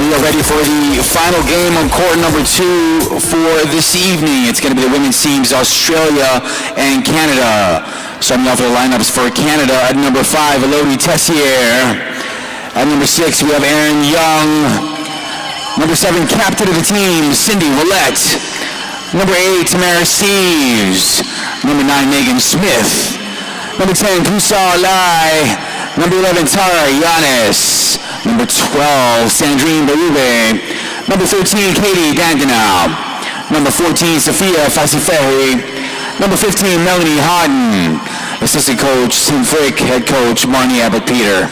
we are ready for the final game on court number 2 for this evening. It's going to be the women's teams, Australia and Canada. Starting off with the lineups for Canada at number 5, Elodie Tessier. At number 6, we have Erin Young. Number 7, captain of the team, Cindy Willett. Number 8, Tamara Steeves. Number 9, Megan Smith. Number 10, Kusa Lai. Number 11, Tara Yanis. Number 12, Sandrine Barube. Number 13, Katie Dandenau. Number 14, Sophia Fasifehi. Number 15, Melanie Hodden. Assistant coach, Tim Frick. Head coach, Marnie Abbott-Peter.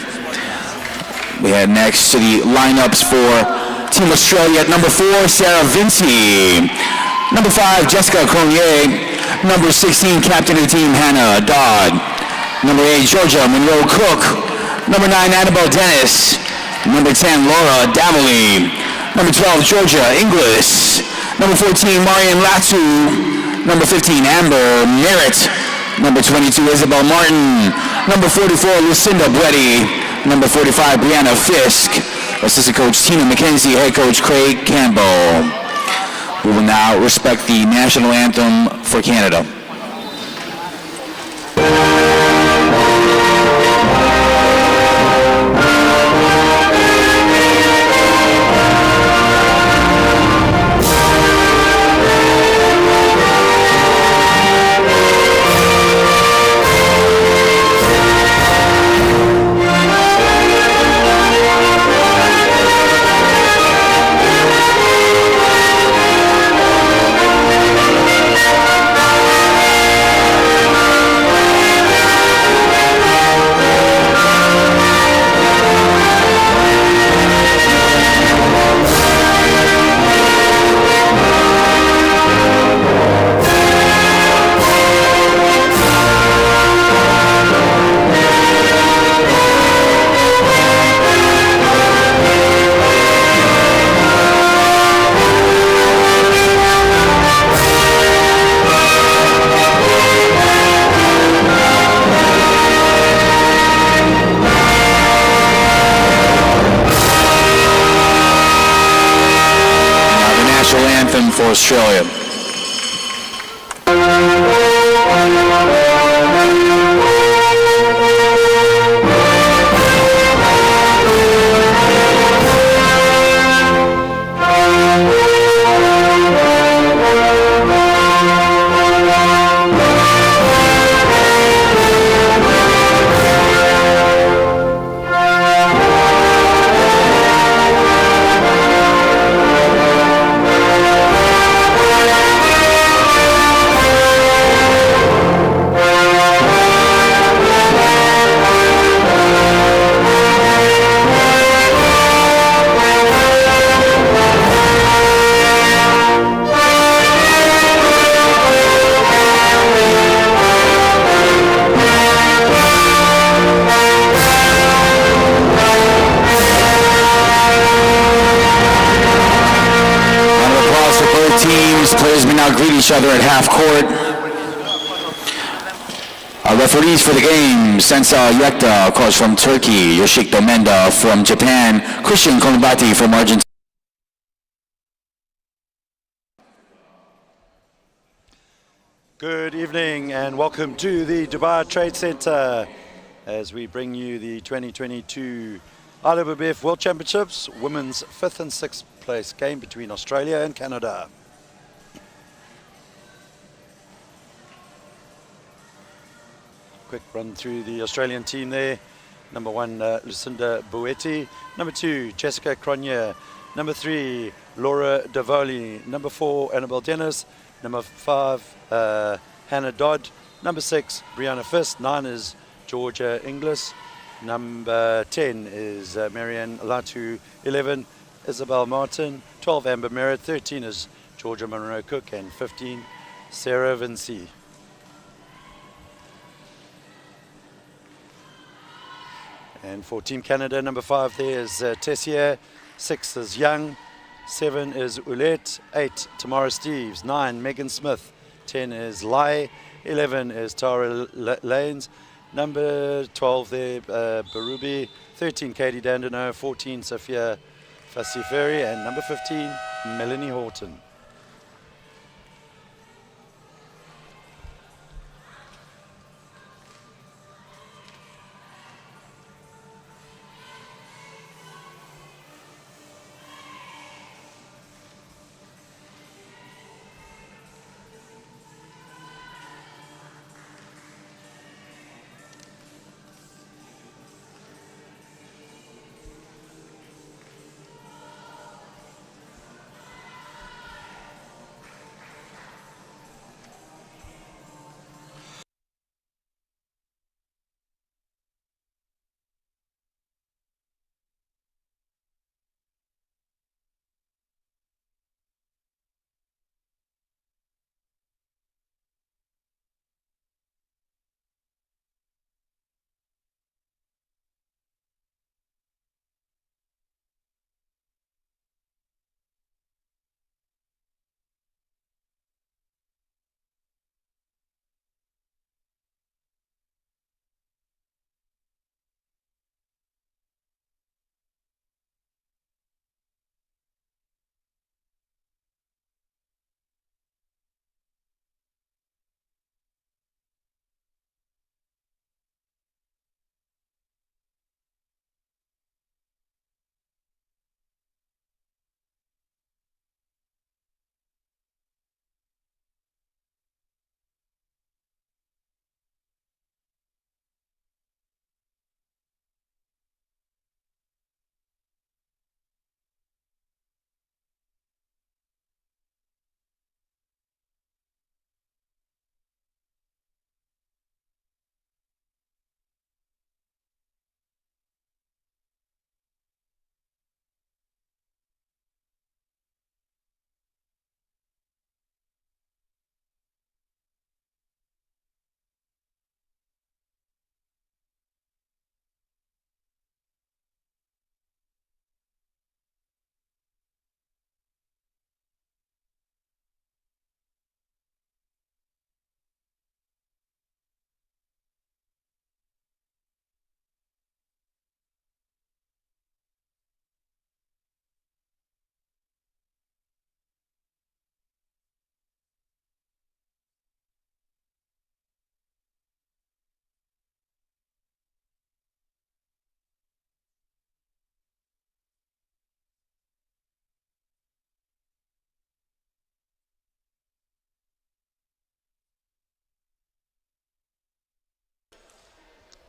We head next to the lineups for Team Australia. At number 4, Sarah Vinci. Number 5, Jessica Cronier. Number 16, captain of the team, Hannah Dodd. Number 8, Georgia Monroe Cook. Number 9, Annabelle Dennis. Number 10, Laura Damley. Number 12, Georgia Inglis. Number 14, Marian Latu. Number 15, Amber Merritt. Number 22, Isabel Martin. Number 44, Lucinda Bleddy. Number 45, Brianna Fisk. Assistant coach, Tina McKenzie. Head coach, Craig Campbell. We will now respect the national anthem for Canada. For Australia. Players may now greet each other at half court. Our referees for the game, Sensa Yekta, of course, from Turkey, Yoshik Domenda from Japan, Christian Kolibati from Argentina. Good evening and welcome to the Dubai Trade Center as we bring you the 2022 IWBF World Championships, women's 5th and 6th place game between Australia and Canada. Quick run through the Australian team there. Number 1, Lucinda Buetti. Number 2, Jessica Cronier. Number 3, Laura Davoli. Number 4, Annabelle Dennis. Number 5, Hannah Dodd. Number 6, Brianna Fisk. 9 is Georgia Inglis. Number 10 is Marianne Latu. 11, Isabel Martin. 12, Amber Merritt. 13 is Georgia Monroe Cook. And 15, Sarah Vinci. And for Team Canada, number 5 there is Tessier, 6 is Young, 7 is Ouellette, 8 Tamara Steeves, 9 Megan Smith, 10 is Lai, 11 is Tara Lanes, number 12 there Barubi, 13 Katie Dandenau, 14 Sophia Fassi Ferry, and number 15, Melanie Horton.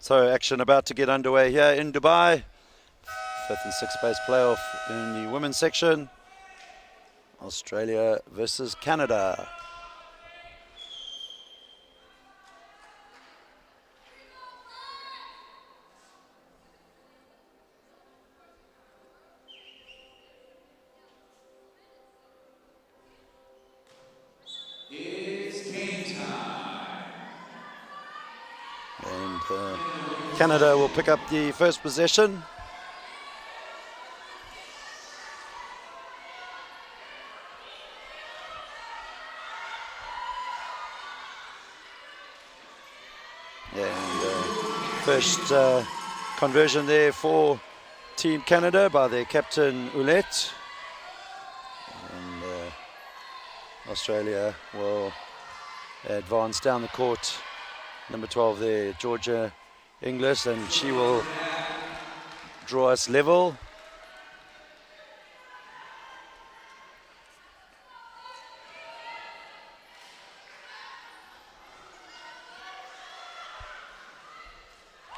So action about to get underway here in Dubai. Fifth and sixth place playoff in the women's section. Australia versus Canada. It's game time. And Canada will pick up the first possession. And first conversion there for Team Canada by their captain Ouellette. And Australia will advance down the court. Number 12 there, Georgia Inglis, and she will draw us level.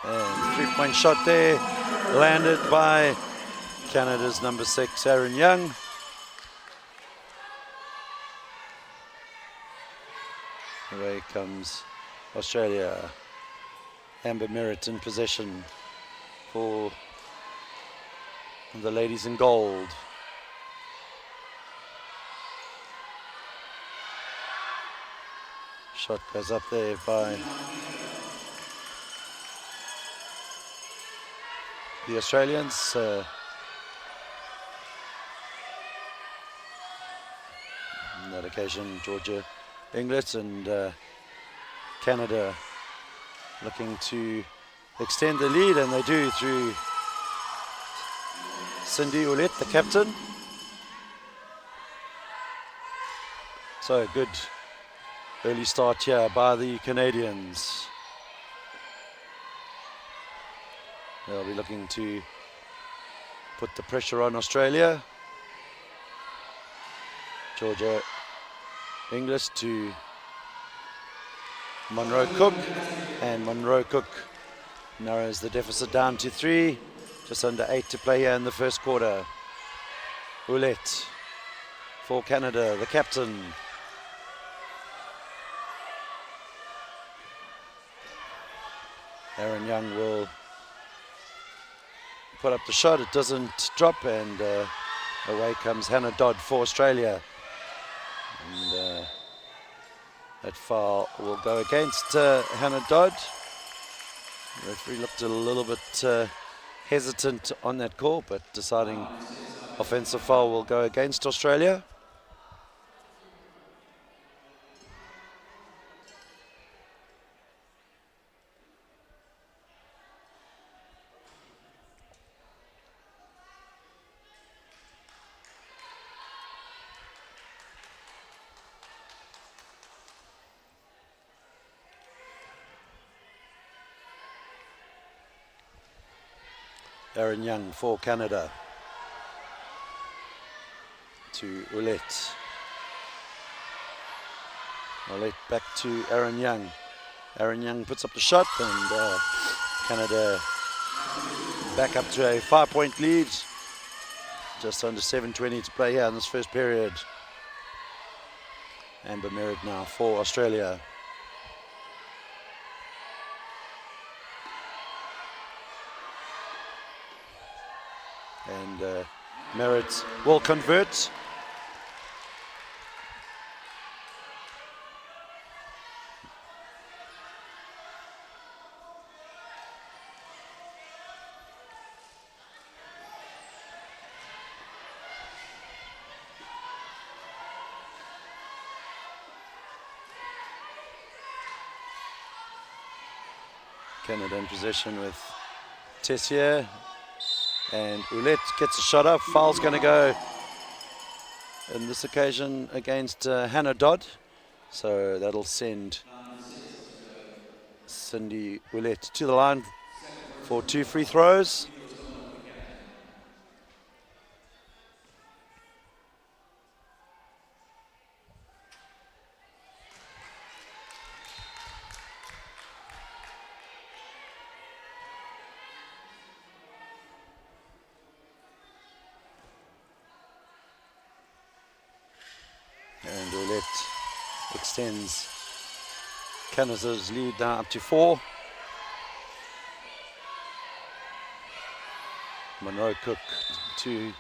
And three-point shot there, landed by Canada's number 6, Aaron Young. Away comes Australia. Amber Merritt in possession for the ladies in gold. Shot goes up there by the Australians. On that occasion, Georgia Inglis, and Canada looking to extend the lead, and they do through Cindy Ouellette, the captain. So good early start here by the Canadians. They'll be looking to put the pressure on Australia. Georgia English to Monroe Cook, and Monroe Cook narrows the deficit down to 3. Just under 8 to play here in the first quarter. Ouellette for Canada, the captain. Aaron Young will put up the shot. It doesn't drop, and away comes Hannah Dodd for Australia. And that foul will go against Hannah Dodd. The referee looked a little bit hesitant on that call, but deciding offensive foul will go against Australia. Aaron Young for Canada to Ouellette. Ouellette back to Aaron Young. Aaron Young puts up the shot, and Canada back up to a 5-point lead. Just under 7:20 to play here in this first period. Amber Merritt now for Australia. And Merritt will convert. Canada in possession with Tessier. And Ouellette gets a shot up. Foul's going to go in this occasion against Hannah Dodd. So that'll send Cindy Ouellette to the line for 2 free throws. And Ouellette extends Canada's lead now up to 4. Monroe Cook to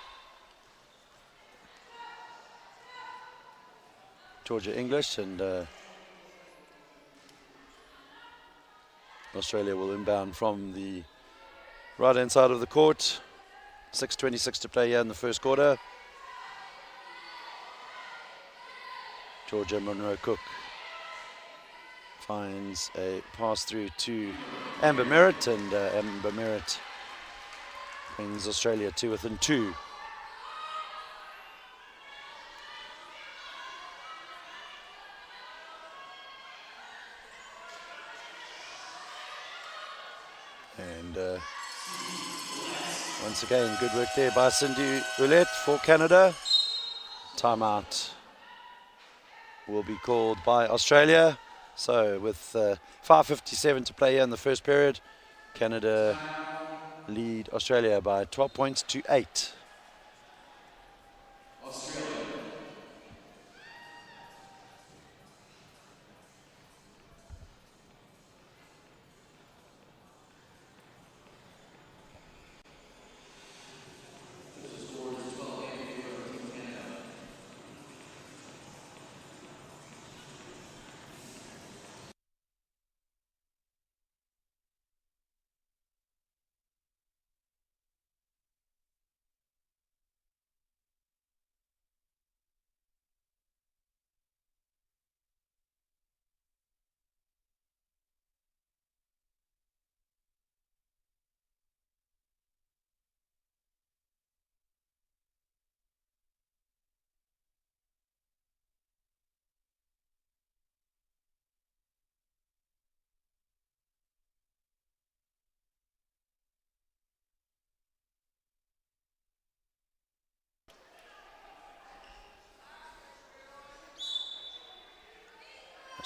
Georgia English, and Australia will inbound from the right hand side of the court. 6:26 to play here in the first quarter. Georgia Monroe Cook finds a pass through to Amber Merritt, and Amber Merritt brings Australia to within 2. And once again, good work there by Cindy Ouellette for Canada. Timeout will be called by Australia. So with 5:57 to play here in the first period, Canada lead Australia by 12 points to 8.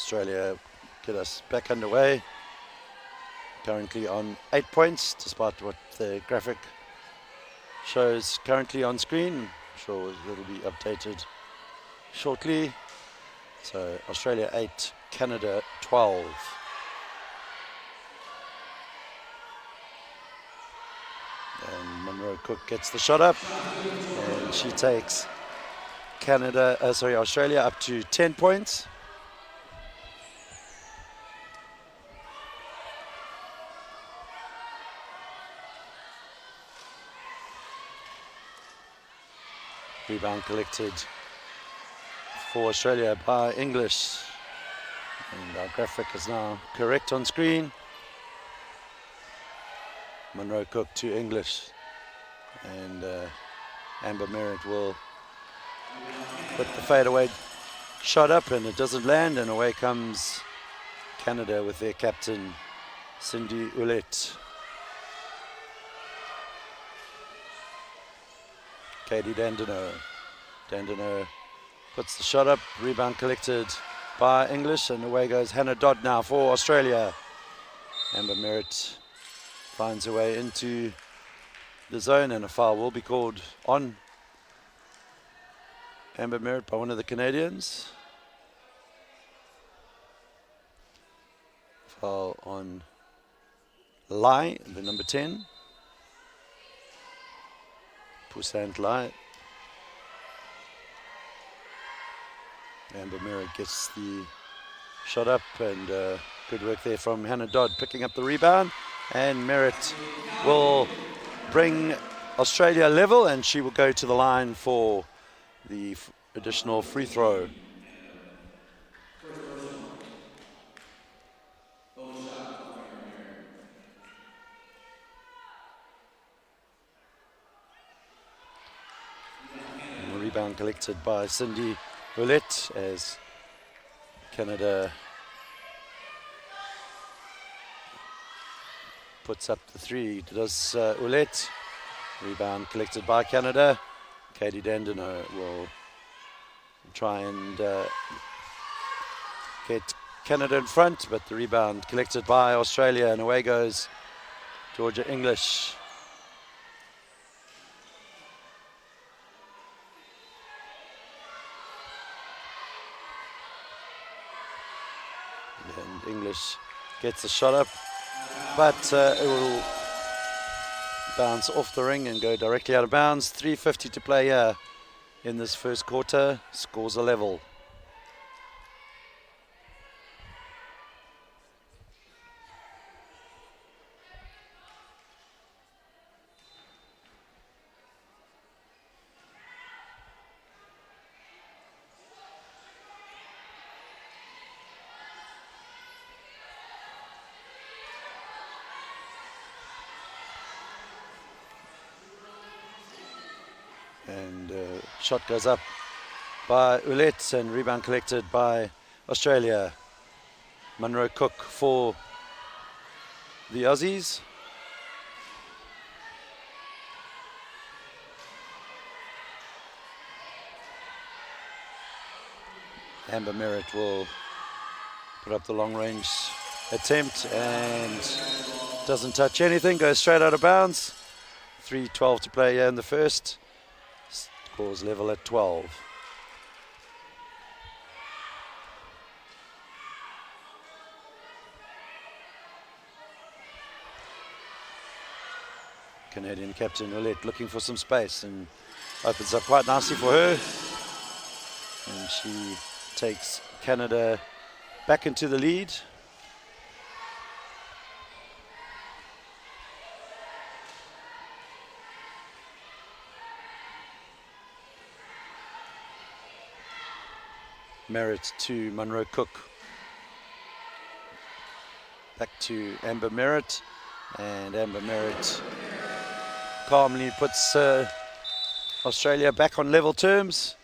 Australia get us back underway. Currently on 8 points, despite what the graphic shows currently on screen. I'm sure it'll be updated shortly. So Australia 8, Canada 12. And Monroe Cook gets the shot up, and she takes Australia up to 10 points. Rebound collected for Australia by English. And our graphic is now correct on screen. Monroe Cook to English. And Amber Merritt will put the fadeaway shot up, and it doesn't land, and away comes Canada with their captain, Cindy Ouellette. Katie Dandino. Dandino puts the shot up, rebound collected by English, and away goes Hannah Dodd now for Australia. Amber Merritt finds her way into the zone, and a foul will be called on Amber Merritt by one of the Canadians. Foul on Lai, the number 10. Poussant Lai. Amber Merritt gets the shot up, and good work there from Hannah Dodd picking up the rebound. And Merritt will bring Australia level, and she will go to the line for the additional free throw. And the rebound collected by Cindy Ouellette as Canada puts up the three. Does Ouellette. Rebound collected by Canada. Katie Dandino will try and get Canada in front, but the rebound collected by Australia, and away goes Georgia English. And English gets the shot up, but it will bounce off the ring and go directly out of bounds. 3:50 to play here in this first quarter. Scores are level. And shot goes up by Ouellette, and rebound collected by Australia. Monroe Cook for the Aussies. Amber Merritt will put up the long range attempt, and doesn't touch anything, goes straight out of bounds. 3:12 to play here in the first. Scores level at 12. Canadian captain Ouellette looking for some space, and opens up quite nicely for her. And she takes Canada back into the lead. Merritt to Monroe Cook. Back to Amber Merritt, and Amber Merritt calmly puts Australia back on level terms.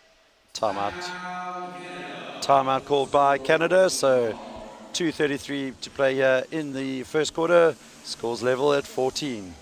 Timeout. Timeout called by Canada, so 2:33 to play here in the first quarter. Scores level at 14.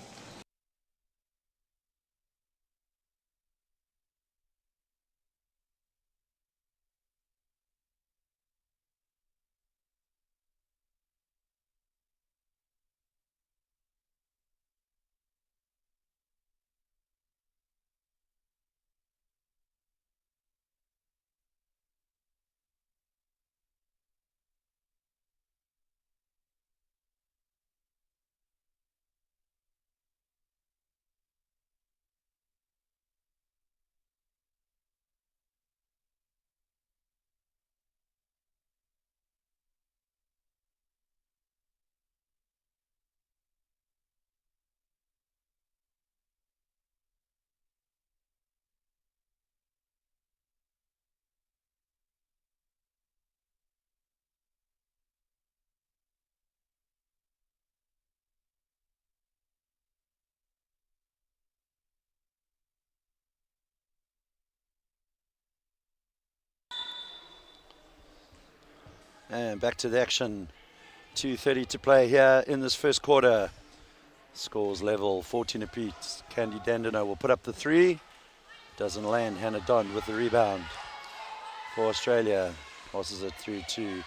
And back to the action. 2:30 to play here in this first quarter. Scores level, 14 apiece. Candy Dandino will put up the three. Doesn't land. Hannah Don with the rebound for Australia. Passes it through to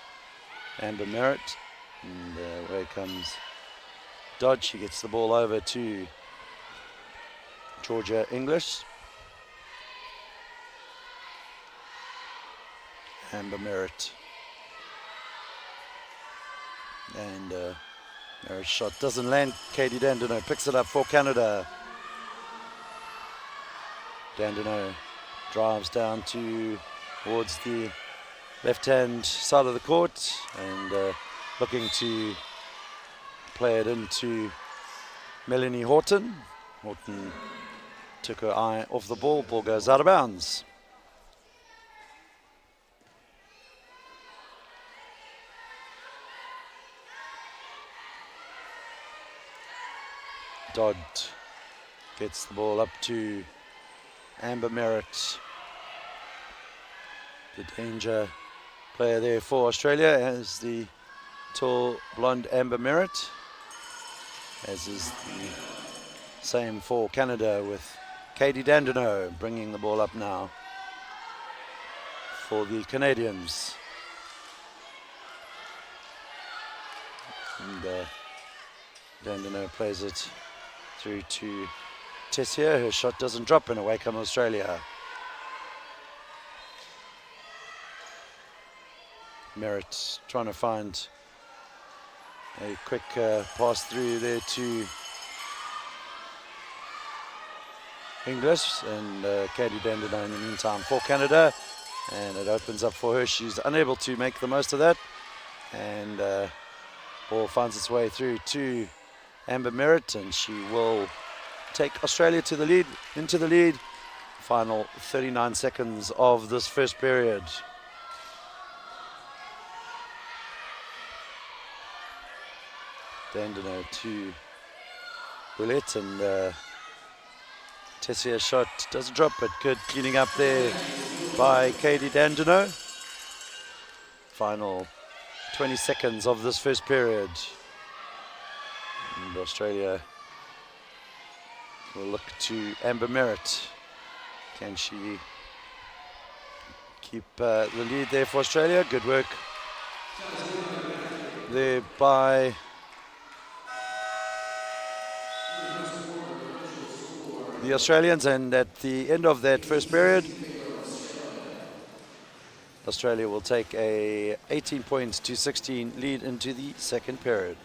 Amber Merritt. And away comes Dodge. She gets the ball over to Georgia English. Amber Merritt. And Merritt's shot doesn't land. Katie Dandino picks it up for Canada. Dandino drives down towards the left-hand side of the court and looking to play it into Melanie Horton. Horton took her eye off the ball. Ball goes out of bounds. Dodd gets the ball up to Amber Merritt. The danger player there for Australia as the tall blonde Amber Merritt, as is the same for Canada with Katie Dandino bringing the ball up now for the Canadians. And Dandino plays it through to Tessier. Her shot doesn't drop, and away comes Australia. Merritt trying to find a quick pass through there to English, and Katie Dandino in the meantime for Canada, and it opens up for her. She's unable to make the most of that, and ball finds its way through to Amber Merritt, and she will take Australia to the lead, into the lead. Final 39 seconds of this first period. Dandino to Bullet, and Tessier's shot doesn't drop, but good cleaning up there by Katie Dandino. Final 20 seconds of this first period. And Australia will look to Amber Merritt. Can she keep the lead there for Australia? Good work there by the Australians, and at the end of that first period, Australia will take a 18 points to 16 lead into the second period.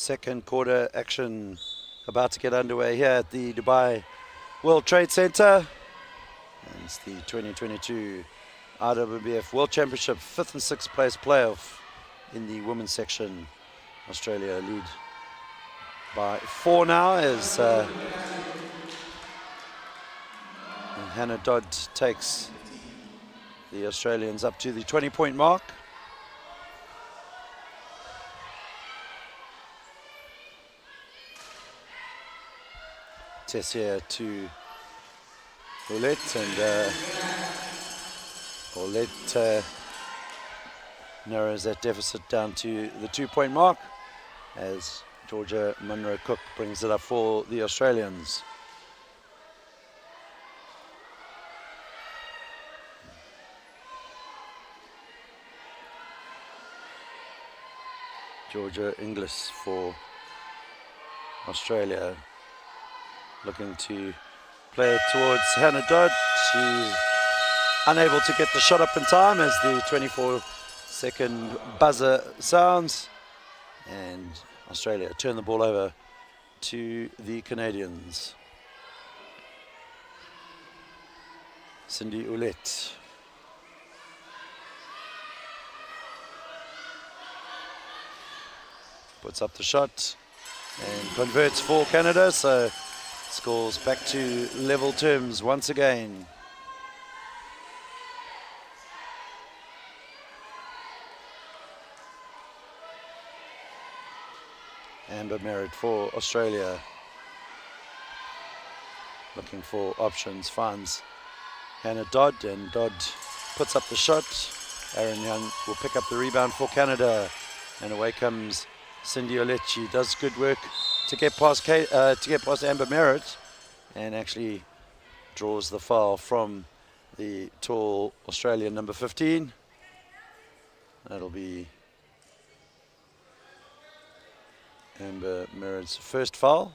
Second quarter action about to get underway here at the Dubai World Trade Center. And it's the 2022 IWBF World Championship 5th and 6th place playoff in the women's section. Australia lead by 4 now as Hannah Dodd takes the Australians up to the 20-point mark. Tessier to Ouellette, and Ouellette narrows that deficit down to the 2-point mark as Georgia Munro-Cook brings it up for the Australians. Georgia Inglis for Australia, looking to play it towards Hannah Dodd. She's unable to get the shot up in time as the 24-second buzzer sounds, and Australia turn the ball over to the Canadians. Cindy Ouellette. Puts up the shot and converts for Canada, so scores back to level terms once again. Amber Merritt for Australia, looking for options, finds Hannah Dodd, and Dodd puts up the shot. Aaron Young will pick up the rebound for Canada, and away comes Cindy Ouellette. She does good work to get past Amber Merritt, and actually draws the foul from the tall Australian number 15. That'll be Amber Merritt's first foul.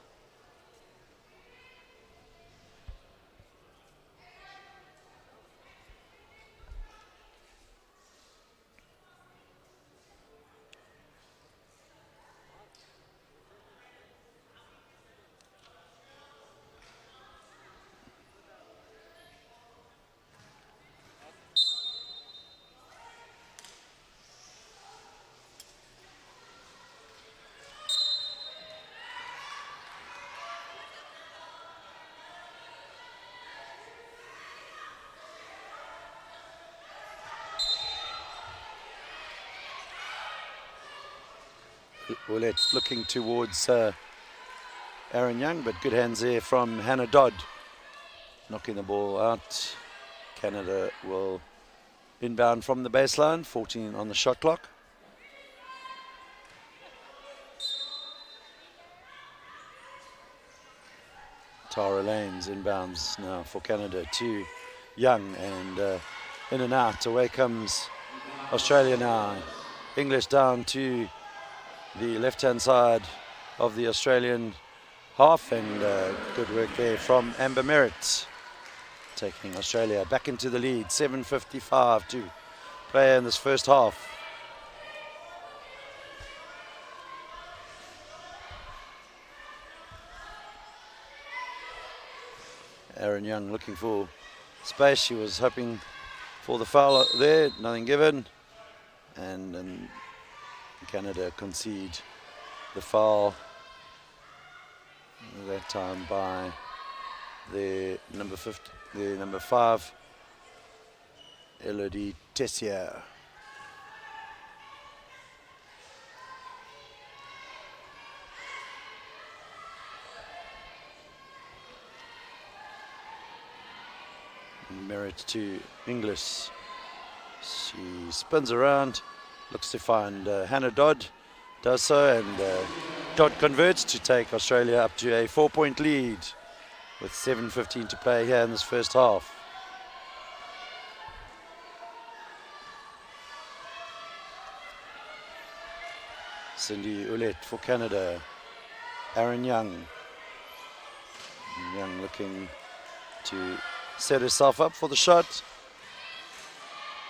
Ouellette looking towards Aaron Young, but good hands there from Hannah Dodd, knocking the ball out. Canada will inbound from the baseline, 14 on the shot clock. Tara Lanes inbounds now for Canada to Young, and in and out. Away comes Australia now. English down to the left-hand side of the Australian half, and good work there from Amber Merritt, taking Australia back into the lead. 7:55 to play in this first half. Aaron Young looking for space. She was hoping for the foul there, nothing given, and Canada concede the foul, that time by the number 5, Elodie Tessier. Merritt to Inglis. She spins around, looks to find Hannah Dodd, does so, and Dodd converts to take Australia up to a 4-point lead with 7:15 to play here in this first half. Cindy Ouellette for Canada. Aaron Young. Young looking to set herself up for the shot.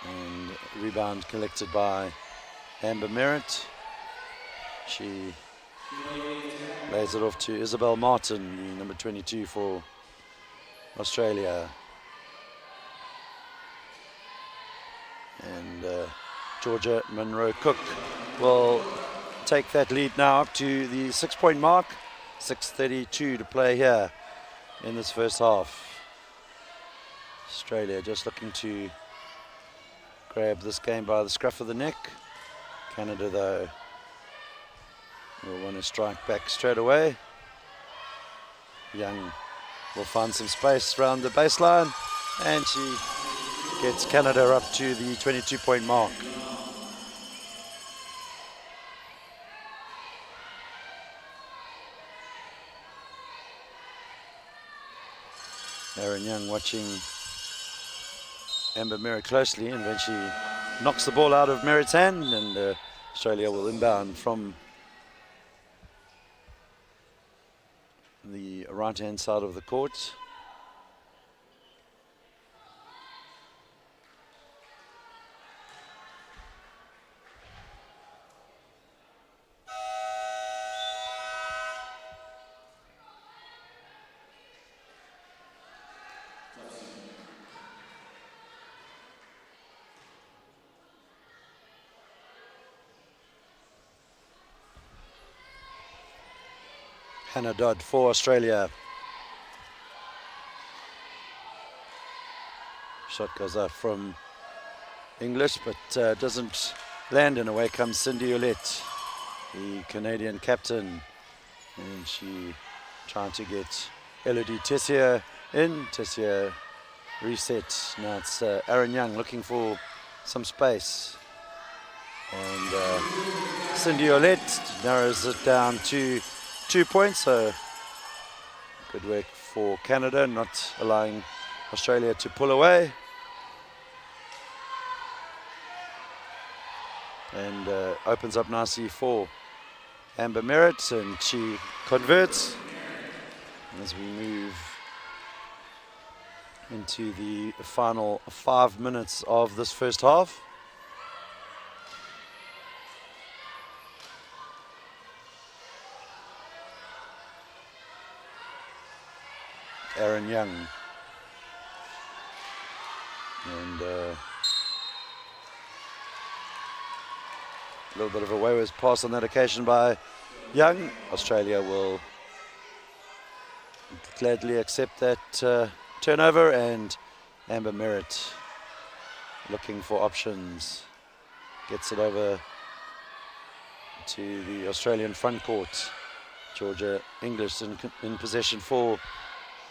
And rebound collected by Amber Merritt. She Lays it off to Isabel Martin, the number 22 for Australia. And Georgia Monroe Cook will take that lead now up to the 6-point mark. 6:32 to play here in this first half. Australia just looking to grab this game by the scruff of the neck. Canada, though, will want to strike back straight away. Young will find some space around the baseline, and she gets Canada up to the 22-point mark. Aaron Young watching Amber Merritt closely, and when she knocks the ball out of Merritt's hand, and Australia will inbound from the right-hand side of the court. Hannah Dodd for Australia. Shot goes out from English, but doesn't land, and away comes Cindy Ouellette, the Canadian captain. And she trying to get Elodie Tessier in. Tessier reset. Now it's Aaron Young looking for some space. And Cindy Ouellette narrows it down to 2 points, so good work for Canada, not allowing Australia to pull away. And opens up nicely for Amber Merritt, and she converts as we move into the final 5 minutes of this first half. Aaron Young, and a little bit of a wayward pass on that occasion by Young. Australia will gladly accept that turnover, and Amber Merritt looking for options, gets it over to the Australian front court. Georgia English in possession for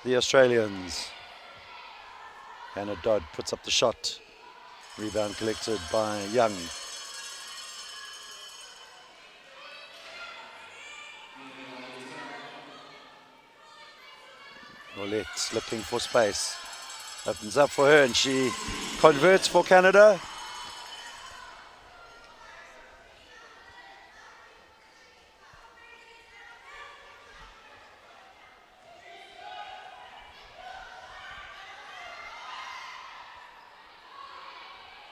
the Australians. Hannah Dodd puts up the shot. Rebound collected by Young. Ouellette looking for space. Opens up for her, and she converts for Canada.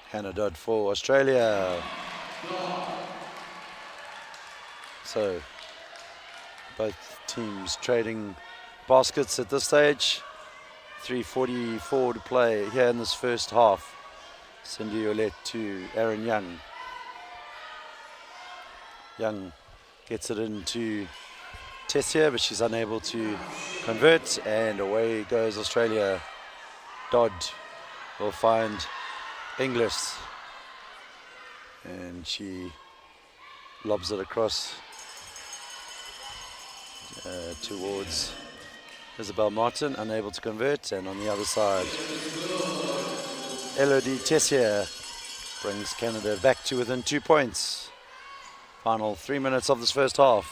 Hannah Dodd for Australia. So both teams trading baskets at this stage. 3:44 to play here in this first half. Cindy Ouellette to Aaron Young. Young gets it into Tessier, but she's unable to convert, and away goes Australia. Dodd will find Inglis, and she lobs it across towards Isabel Martin, unable to convert, and on the other side Elodie Tessier brings Canada back to within 2 points. Final 3 minutes of this first half.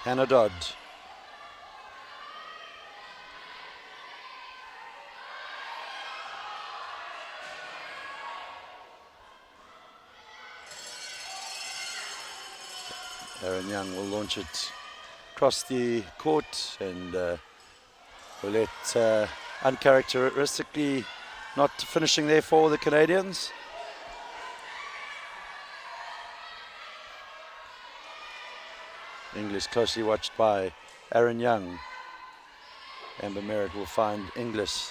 Hannah Dodd. Aaron Young will launch it across the court, and Ouellette uncharacteristically not finishing there for the Canadians. English closely watched by Aaron Young. Amber Merritt will find English.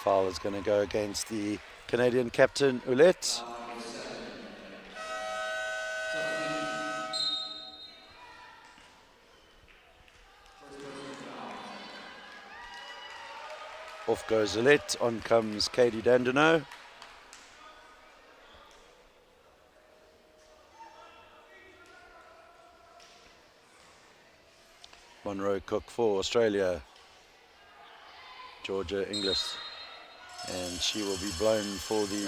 Foul is going to go against the Canadian captain, Ouellette. Off goes Ouellette, on comes Katie Dandenau. Monroe Cook for Australia. Georgia Inglis. And she will be blown for the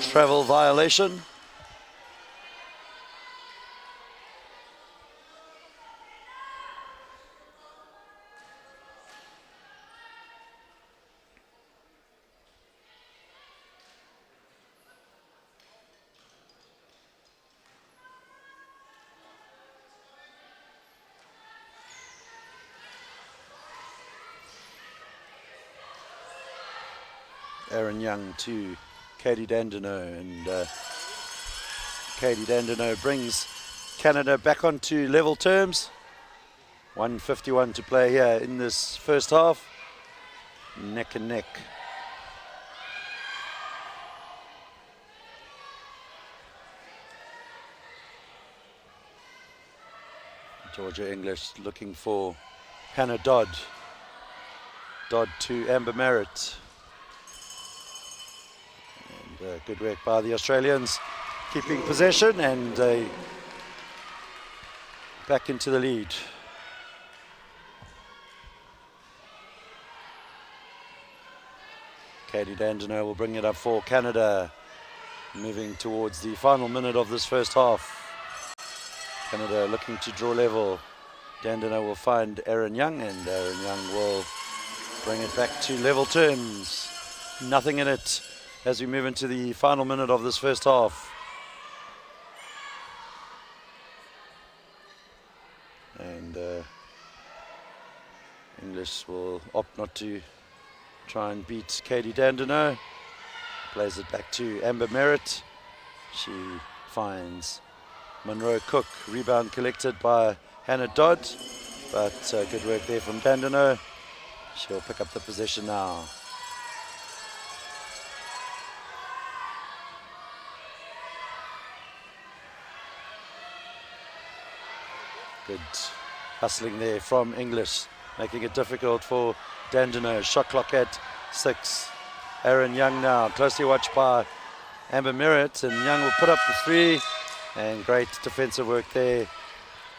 travel violation. Aaron Young to Katie Dandenau, and Katie Dandenau brings Canada back onto level terms. 1:51 to play here in this first half. Neck and neck. Georgia English looking for Hannah Dodd. Dodd to Amber Merritt. Good work by the Australians, keeping possession and back into the lead. Katie Dandenau will bring it up for Canada, moving towards the final minute of this first half. Canada looking to draw level. Dandenau will find Aaron Young, and Aaron Young will bring it back to level terms. Nothing in it as we move into the final minute of this first half. And English will opt not to try and beat Katie Dandenau. Plays it back to Amber Merritt. She finds Monroe Cook. Rebound collected by Hannah Dodd, but good work there from Dandenau. She'll pick up the possession now. Good hustling there from English, making it difficult for Dandenau. Shot clock at 6. Aaron Young now, closely watched by Amber Merritt, and Young will put up the 3. And great defensive work there,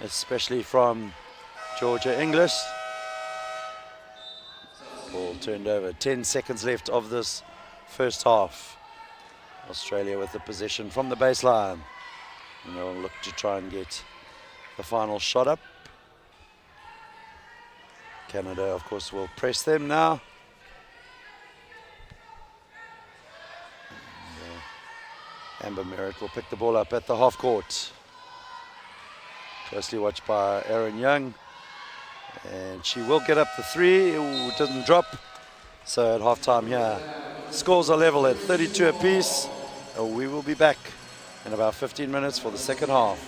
especially from Georgia English. Ball turned over. 10 seconds left of this first half. Australia with the possession from the baseline, and they'll look to try and get the final shot up. Canada, of course, will press them now. And, Amber Merritt will pick the ball up at the half court. Closely watched by Aaron Young. And she will get up the 3. Ooh, it doesn't drop. So at halftime here, scores are level at 32 apiece. We will be back in about 15 minutes for the second half.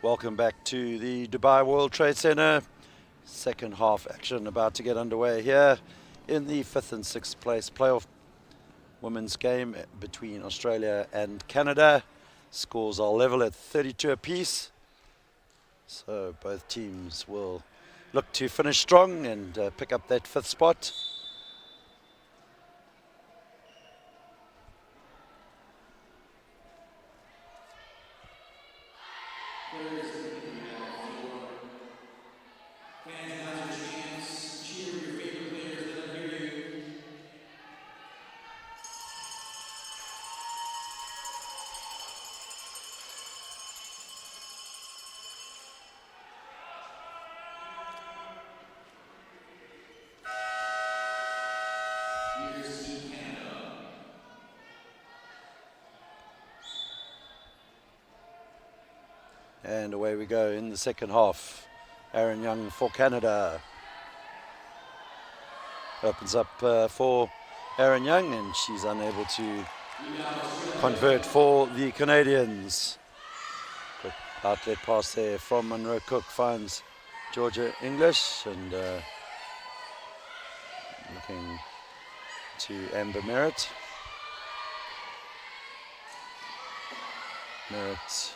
Welcome back to the Dubai World Trade Center. Second half action about to get underway here in the 5th and 6th place playoff women's game between Australia and Canada. Scores are level at 32 apiece. So both teams will look to finish strong and pick up that 5th spot. And away we go in the second half. Aaron Young for Canada. Opens up for Aaron Young, and she's unable to convert for the Canadians. Quick outlet pass there from Monroe Cook, finds Georgia English, and looking to Amber Merritt. Merritt.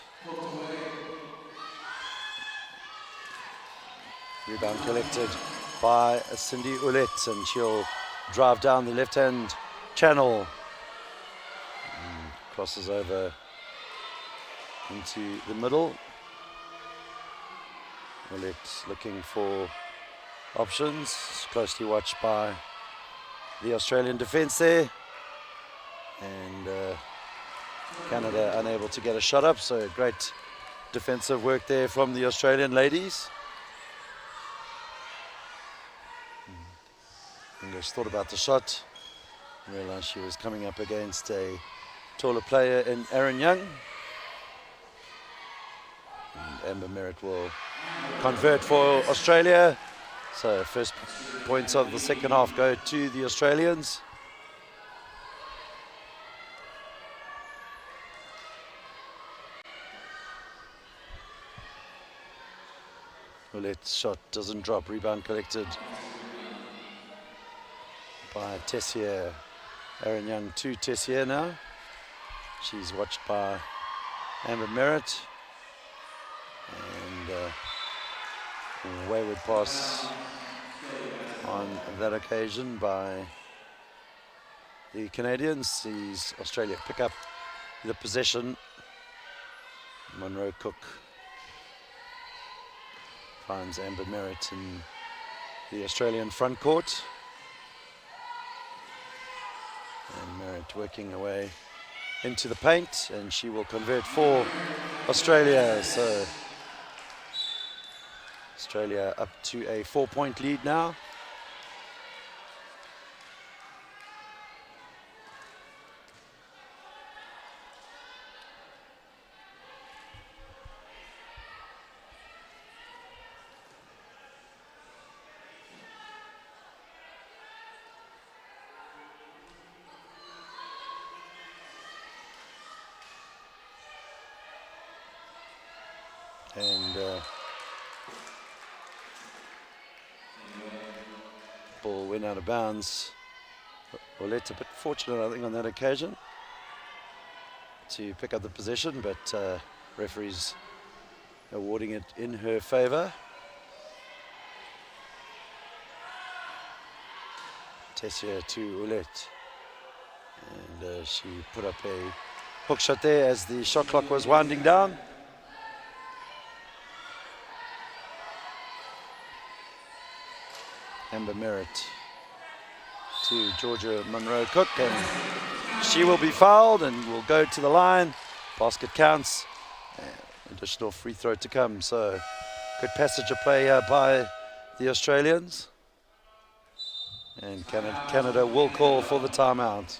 Rebound collected by Cindy Ouellette, and she'll drive down the left-hand channel and crosses over into the middle. Ouellette looking for options, closely watched by the Australian defence there, and Canada unable to get a shot up, so great defensive work there from the Australian ladies. English thought about the shot, realized she was coming up against a taller player in Aaron Young. And Amber Merritt will convert for Australia. So first points of the second half go to the Australians. Ouellette's shot doesn't drop, rebound collected by Tessier. Aaron Young to Tessier now. She's watched by Amber Merritt. And wayward pass on that occasion by the Canadians. Sees Australia pick up the possession. Monroe Cook finds Amber Merritt in the Australian front court. And Merritt working away into the paint, and she will convert for Australia. So Australia up to a 4-point lead now. And ball went out of bounds. Ouellette a bit fortunate, I think, on that occasion to pick up the possession, but referees awarding it in her favor. Tessier to Ouellette, and she put up a hook shot there as the shot clock was winding down. Amber Merritt to Georgia Monroe Cook, and she will be fouled and will go to the line. Basket counts. Additional free throw to come. So good passage of play by the Australians. And Canada will call for the timeout.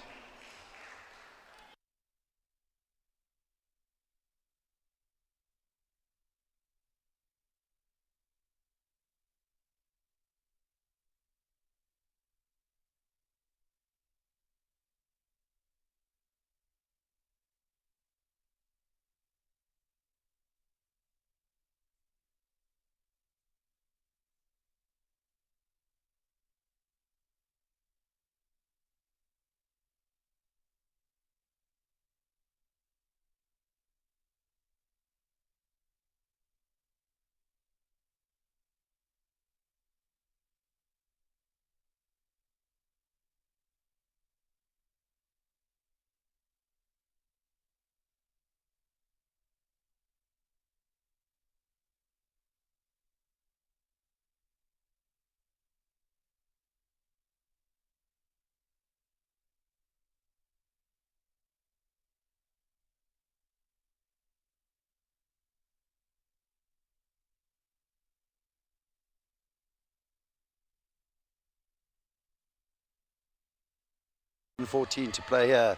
14 to play here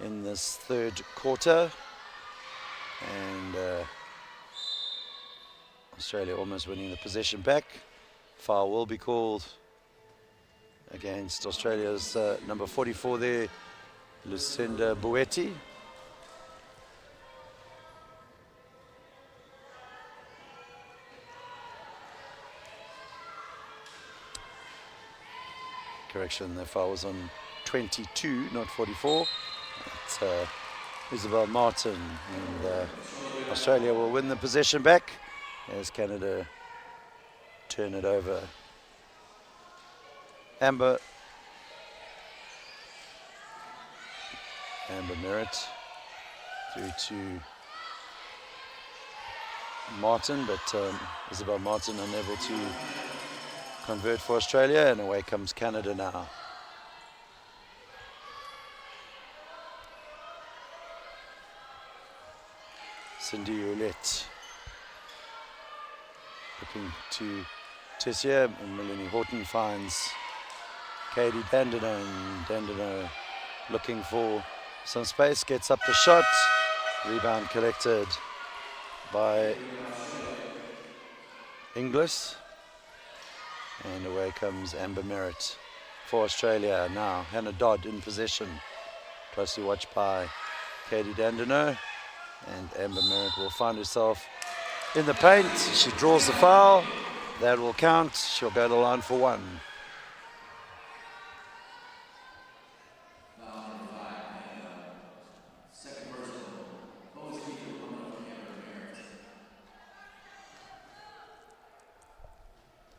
in this third quarter. And Australia almost winning the possession back. Foul will be called against Australia's number 44 there, Lucinda Buetti. Correction, the foul was on 22, not 44. It's Isabel Martin, and Australia will win the possession back as Canada turn it over. Amber Merritt through to Martin, but Isabel Martin unable to convert for Australia, and away comes Canada now. Cindy Ouellette looking to Tessier, and Melanie Horton finds Katie Dandino, and Dandino looking for some space, gets up the shot, rebound collected by Inglis, and away comes Amber Merritt for Australia. Now Hannah Dodd in possession, closely watched by Katie Dandino, and Amber Merritt will find herself in the paint. She draws the foul, that will count. She'll go to the line for one.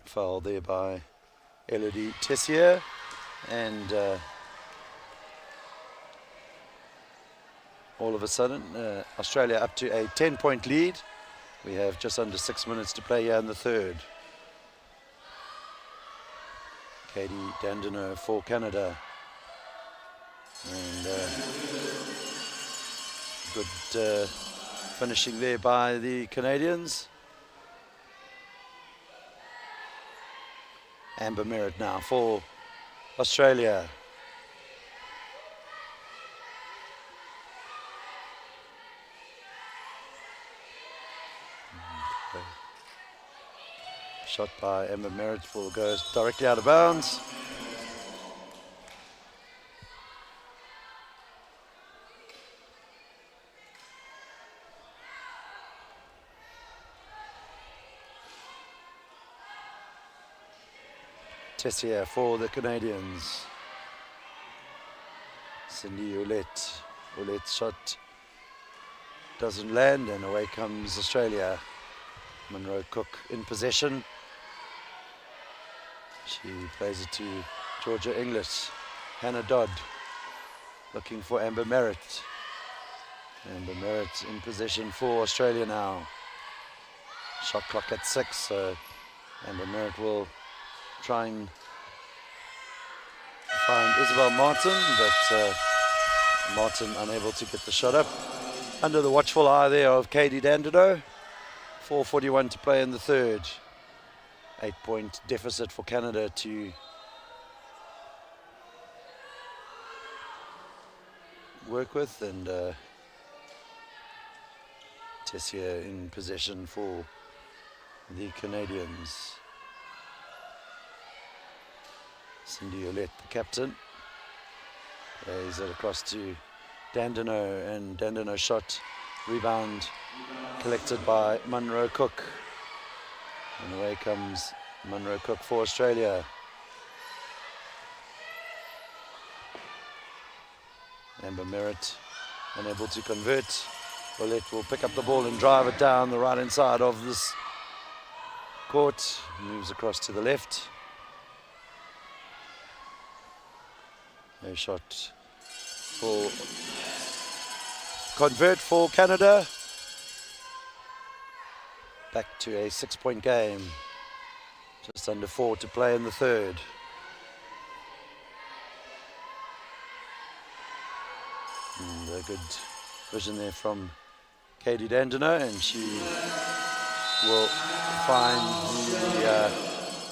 Foul there by Elodie Tessier, and all of a sudden Australia up to a 10-point lead. We have just under 6 minutes to play here in the third. Katie Dandino for Canada, and good finishing there by the Canadians. Amber Merritt now for Australia. Shot by Amber Merritt will go directly out of bounds. Tessier for the Canadians. Cindy Ouellette. Ouellette's shot doesn't land, and away comes Australia. Monroe Cook in possession. She plays it to Georgia Inglis. Hannah Dodd looking for Amber Merritt. Amber Merritt in possession for Australia now. Shot clock at 6, so Amber Merritt will try and find Isabel Martin, but Martin unable to get the shot up. Under the watchful eye there of Katie Dandino. 4:41 to play in the third. 8-point deficit for Canada to work with, and Tessier in possession for the Canadians. Cindy Ouellette, the captain, plays it across to Dandino, and Dandino shot, rebound collected by Monroe Cook, and away comes Monroe Cook for Australia. Amber Merritt unable to convert. Ouellette will pick up the ball and drive it down the right hand side of this court, moves across to the left. No shot for convert for Canada. Back to a 6-point game. Just under 4 to play in the third. And a good vision there from Katie Dandino, and she will find the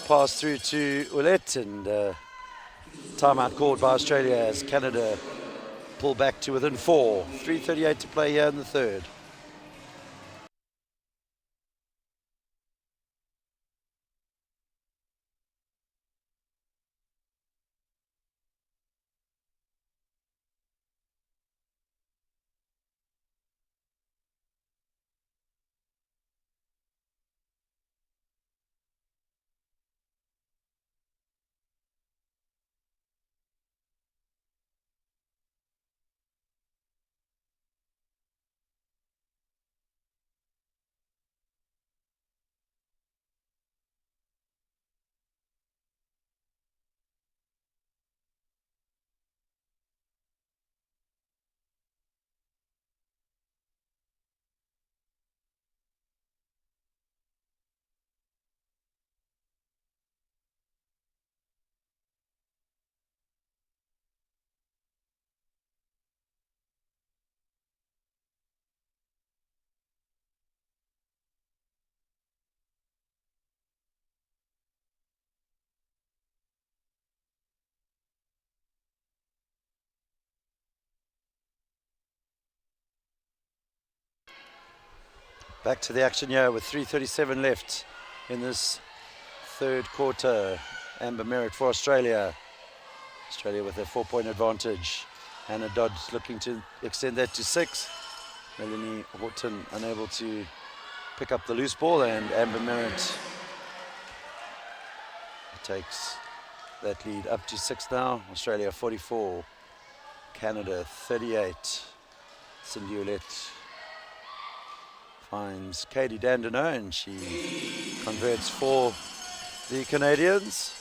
pass through to Ouellette, and Timeout called by Australia as Canada pull back to within 4. 3:38 to play here in the third. Back to the action here with 3:37 left in this third quarter. Amber Merritt for Australia. Australia with a 4-point advantage. Hannah Dodd looking to extend that to 6. Melanie Horton unable to pick up the loose ball, and Amber Merritt takes that lead up to 6 now. Australia 44, Canada 38. Cindy Ouellette finds Katie Dandino and she converts for the Canadians.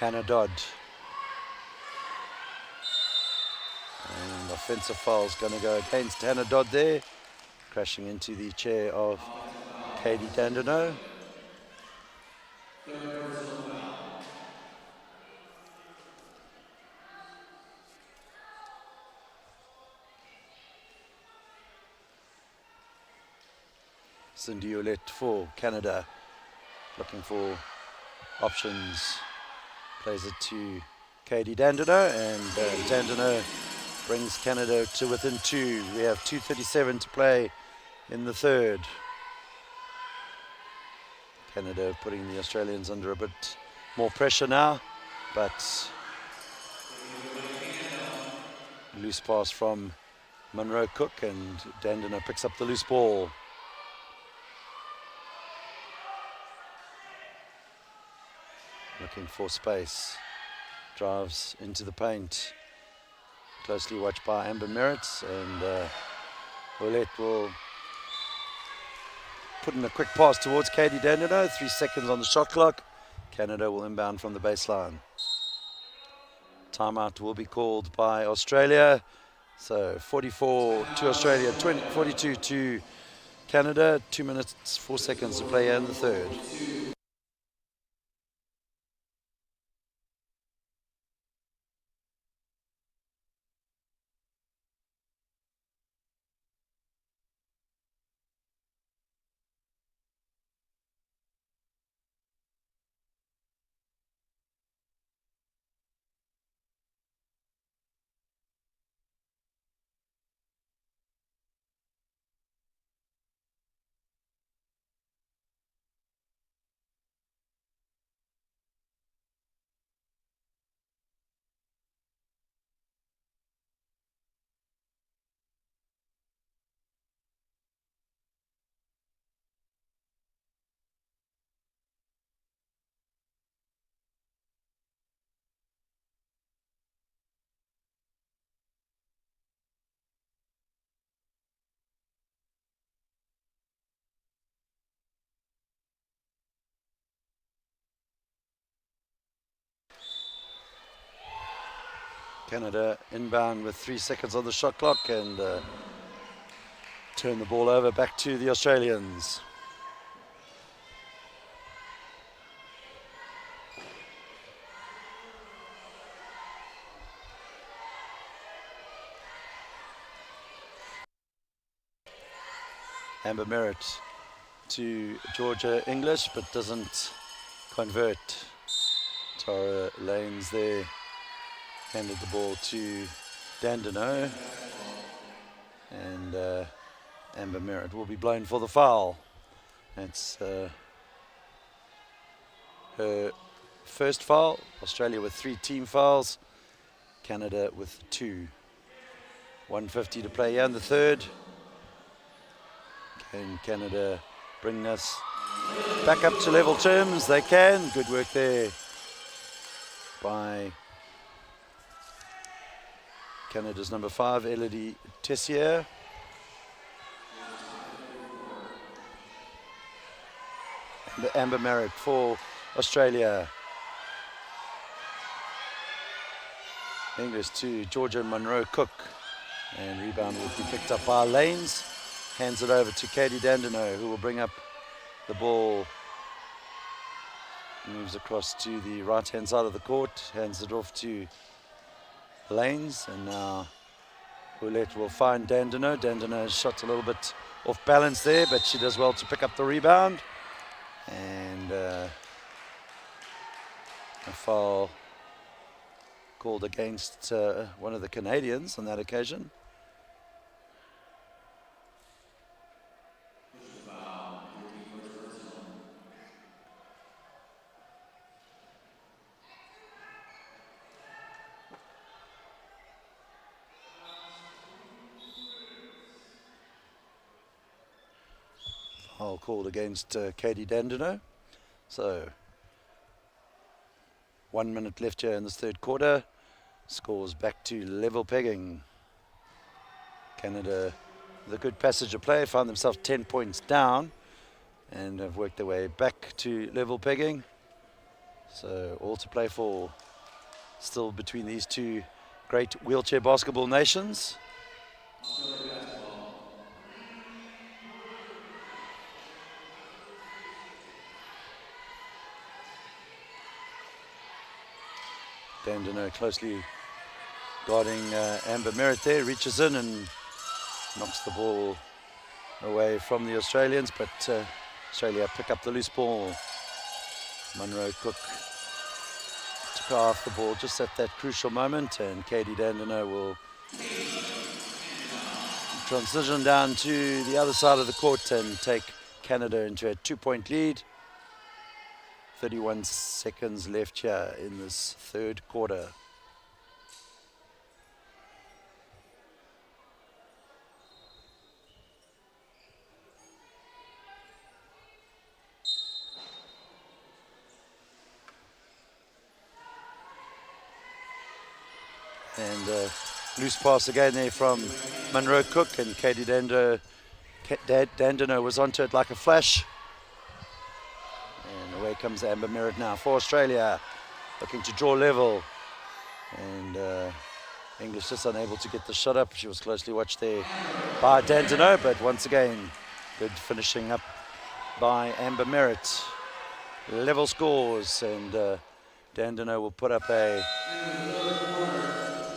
Hannah Dodd. And offensive foul is going to go against Hannah Dodd there, crashing into the chair of Katie Dandino. Cindy Ouellette for Canada, looking for options. Plays it to Katie Dandino, and Dandino brings Canada to within 2. We have 2:37 to play in the third. Canada putting the Australians under a bit more pressure now, but loose pass from Monroe Cook, and Dandino picks up the loose ball. Looking for space, drives into the paint, closely watched by Amber Merritt, and Ouellette will put in a quick pass towards Katie Dandino. 3 seconds on the shot clock. Canada will inbound from the baseline. Timeout will be called by Australia. So 44 to Australia, 42 to Canada. 2 minutes, 4 seconds to play here in the third. Canada inbound with 3 seconds on the shot clock, and turn the ball over back to the Australians. Amber Merritt to Georgia English, but doesn't convert. Tara Lanes there handed the ball to Dandino, and Amber Merritt will be blown for the foul. That's her first foul. Australia with 3 team fouls, Canada with 2. 1:50 to play here in the third. Can Canada bring us back up to level terms? They can. Good work there by Canada's number 5, Elodie Tessier. Amber Merritt for Australia. English to Georgia Monroe Cook. And rebound will be picked up by Lanes. Hands it over to Katie Dandino, who will bring up the ball. Moves across to the right-hand side of the court. Hands it off to Lanes. And now Ouellette will find Dandino. Dandino shot a little bit off balance there, but she does well to pick up the rebound. And a foul called against one of the Canadians on that occasion. Foul called against Katie Dandino. So 1 minute left here in this third quarter. Scores back to level pegging. Canada, with a good passage of play, found themselves 10 points down and have worked their way back to level pegging. So all to play for still between these two great wheelchair basketball nations. Dandino closely guarding Amber Merritt there, reaches in and knocks the ball away from the Australians, but Australia pick up the loose ball. Monroe Cook took off the ball just at that crucial moment, and Katie Dandino will transition down to the other side of the court and take Canada into a 2-point lead. 31 seconds left here in this third quarter. And loose pass again there from Monroe Cook, and Katie Dandino was onto it like a flash. And away comes Amber Merritt now for Australia, looking to draw level. And English just unable to get the shot up. She was closely watched there by Dandino, but once again, good finishing up by Amber Merritt. Level scores, and Dandino will put up a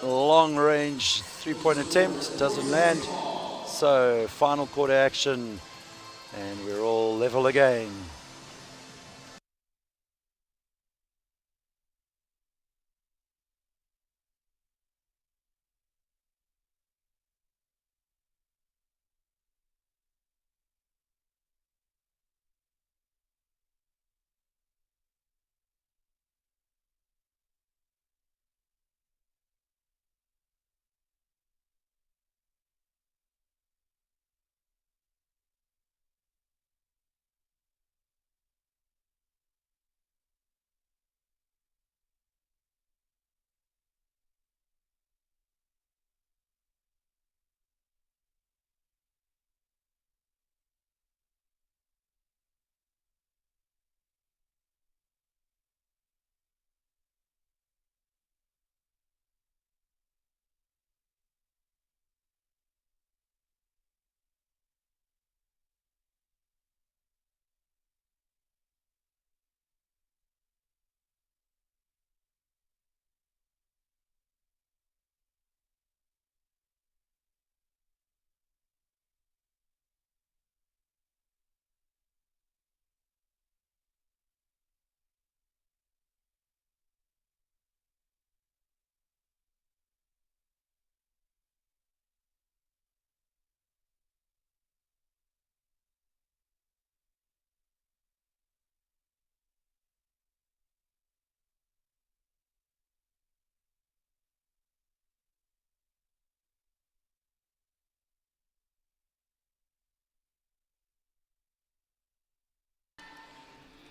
long-range three-point attempt. Doesn't land. So final quarter action, and we're all level again.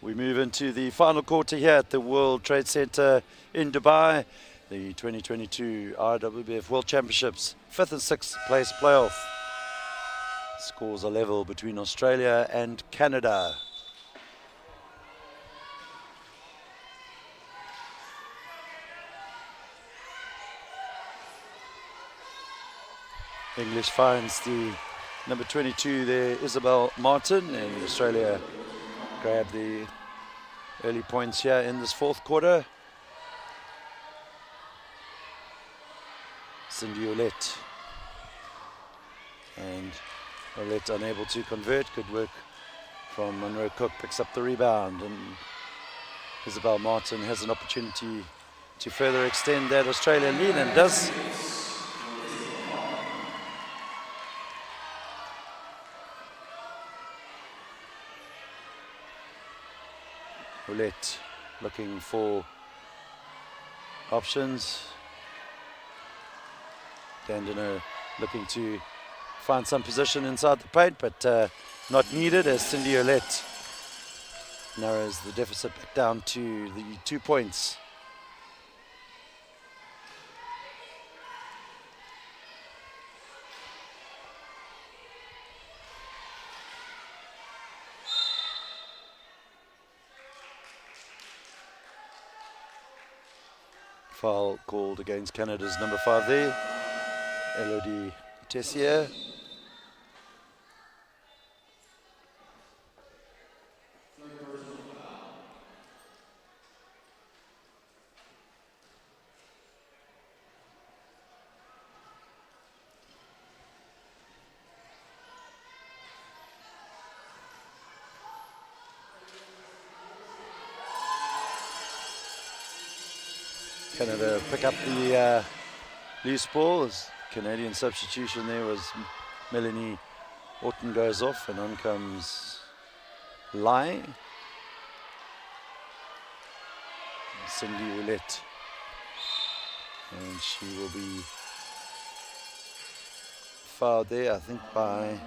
We move into the final quarter here at the World Trade Center in Dubai. The 2022 IWBF World Championships 5th and 6th place playoff. Scores are level between Australia and Canada. English finds the number 22 there, Isabel Martin, and Australia grab the early points here in this fourth quarter. Cindy Ouellette, and Ouellette unable to convert. Good work from Monroe Cook, picks up the rebound, and Isabel Martin has an opportunity to further extend that Australian lead, and does. Ouellette looking for options. Dandino looking to find some position inside the paint, but not needed, as Cindy Ouellette narrows the deficit back down to the 2 points. Foul called against Canada's number 5 there, Elodie Tessier. Canada pick up the loose ball. Canadian substitution there was Melanie Orton goes off, and on comes Lai. Cindy Ouellette, and she will be fouled there, I think, by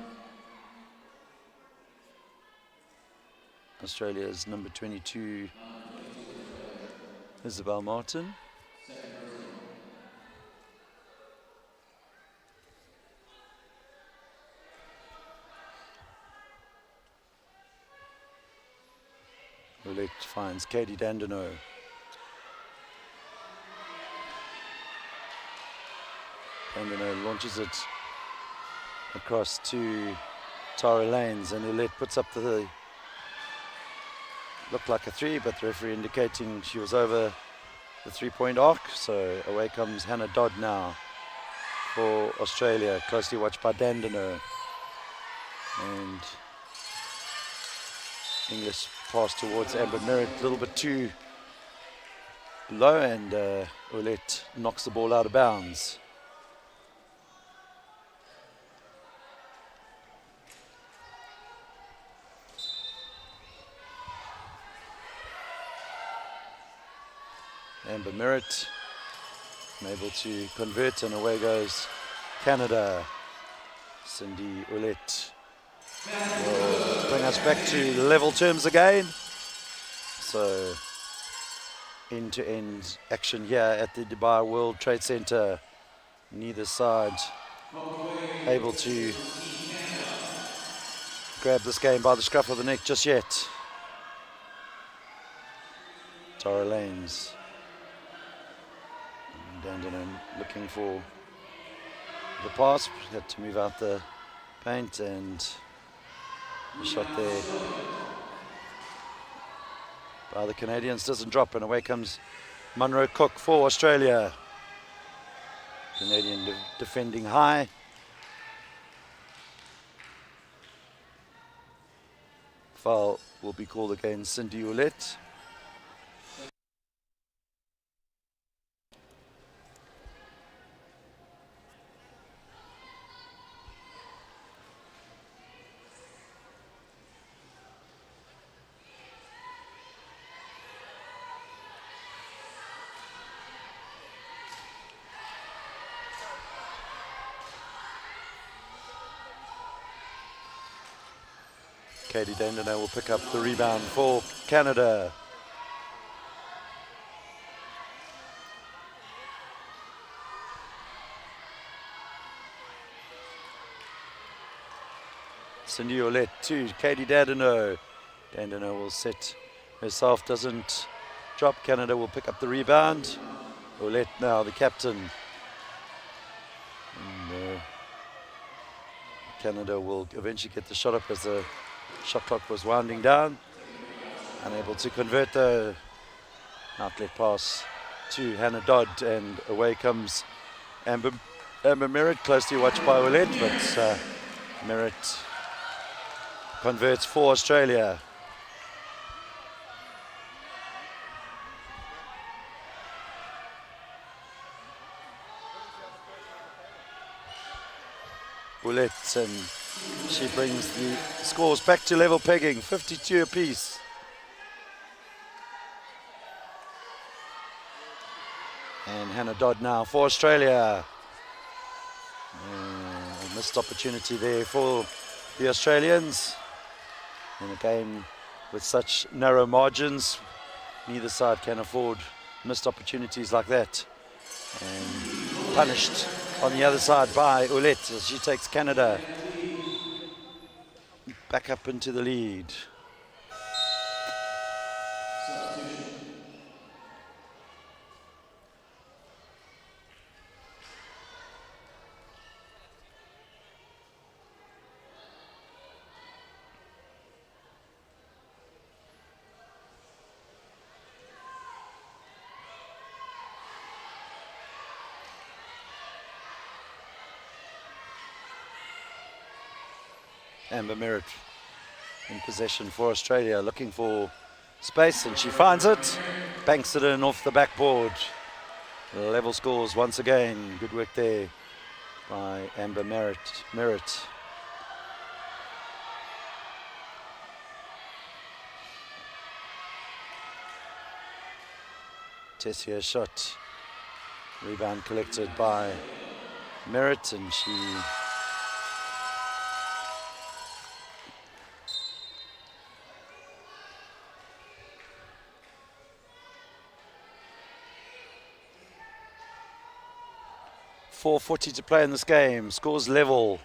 Australia's number 22, Isabel Martin. Ouellette finds Katie Dandino. Dandino launches it across to Tara Lanes, and Ouellette puts up the, looked like a 3, but the referee indicating she was over the 3-point arc. So away comes Hannah Dodd now for Australia, closely watched by Dandino. And English pass towards Amber Merritt, a little bit too low, and Ouellette knocks the ball out of bounds. Amber Merritt unable to convert, and away goes Canada. Cindy Ouellette will bring us back to level terms again. So end-to-end action here at the Dubai World Trade Center. Neither side able to grab this game by the scruff of the neck just yet. Tara Lanes. Dandino looking for the pass, had to move out the paint, and the shot there by the Canadians doesn't drop, and away comes Monroe Cook for Australia. Canadian defending high. Foul will be called against Cindy Ouellette. Katie Dandino will pick up the rebound for Canada. Cindy Ouellette to Katie Dandino. Dandino will set herself, doesn't drop. Canada will pick up the rebound. Ouellette now the captain. And, Canada will eventually get the shot up as the shot clock was winding down. Unable to convert the outlet pass to Hannah Dodd, and away comes Amber Merritt, closely watched by Ouellette, but Merritt converts for Australia. Ouellette, and she brings the scores back to level pegging, 52 apiece. And Hannah Dodd now for Australia. A missed opportunity there for the Australians. In a game with such narrow margins, neither side can afford missed opportunities like that. And punished on the other side by Ouellette as she takes Canada back up into the lead. Amber Merritt in possession for Australia, looking for space, and she finds it. Banks it in off the backboard. Level scores once again. Good work there by Amber Merritt. Tessier shot. Rebound collected by Merritt, and she .440 to play in this game. Scores level.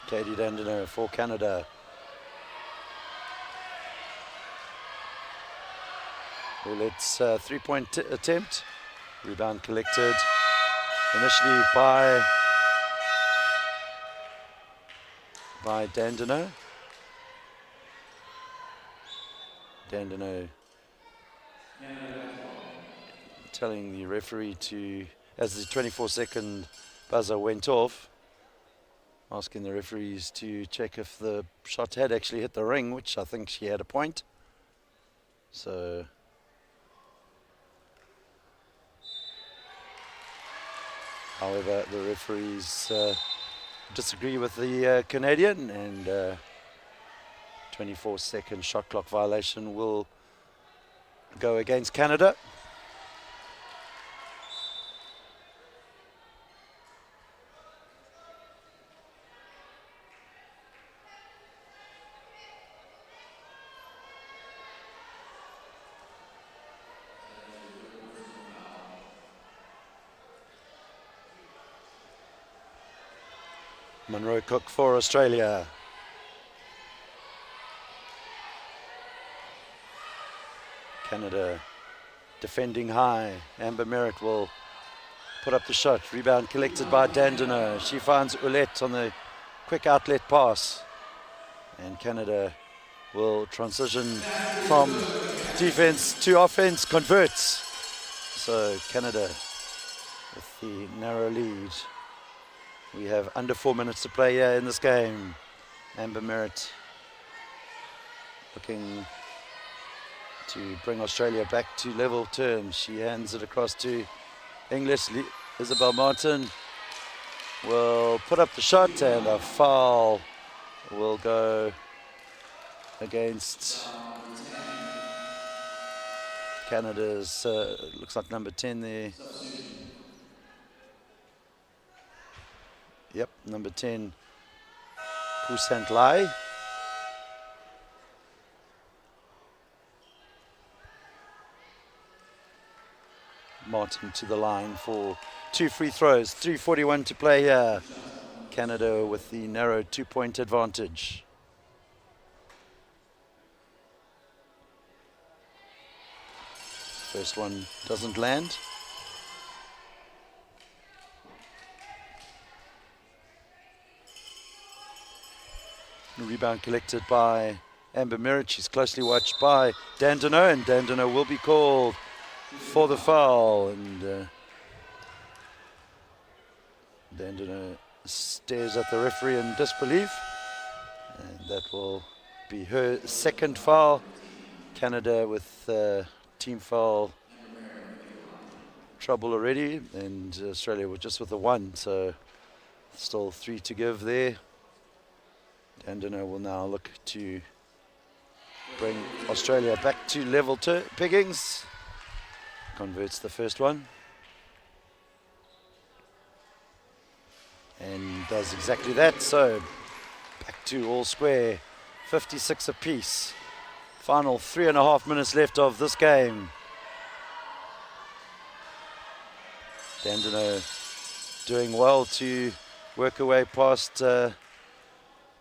Katie Dandino for Canada. Ouellette's three-point attempt. Rebound collected initially by Dandino. Dandino telling the referee to, as the 24-second buzzer went off, asking the referees to check if the shot had actually hit the ring, which I think she had a point. So however, the referees disagree with the Canadian, and 24-second shot clock violation will go against Canada. Monroe Cook for Australia. Canada defending high. Amber Merritt will put up the shot. Rebound collected by Dandino. She finds Ouellette on the quick outlet pass. And Canada will transition from defense to offense, converts. So Canada with the narrow lead. We have under 4 minutes to play here in this game. Amber Merritt looking to bring Australia back to level terms. She hands it across to English. Isabel Martin will put up the shot, and a foul will go against Canada's looks like number 10 there. Yep, number 10, Pusant Lai. Martin to the line for 2 free throws. 3:41 to play here. Canada with the narrow 2-point advantage. First one doesn't land. Rebound collected by Amber Merritt. She's closely watched by Dandino, and Dandino will be called for the foul. And Dandino stares at the referee in disbelief. And that will be her second foul. Canada with team foul trouble already, and Australia were just with a 1, so still 3 to give there. Dandino will now look to bring Australia back to level pickings. Converts the first one. And does exactly that, so back to all square, 56 apiece. Final 3.5 minutes left of this game. Dandino doing well to work her way past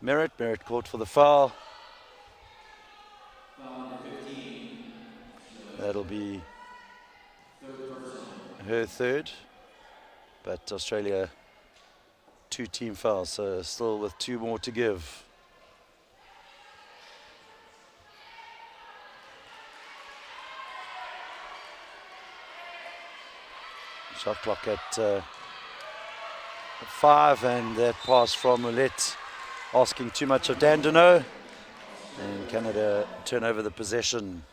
Merritt. Merritt caught for the foul. That'll be her third. But Australia 2 team fouls, so still with 2 more to give. Shot clock at 5, and that pass from Ouellette asking too much of Dandino, and Canada turn over the possession.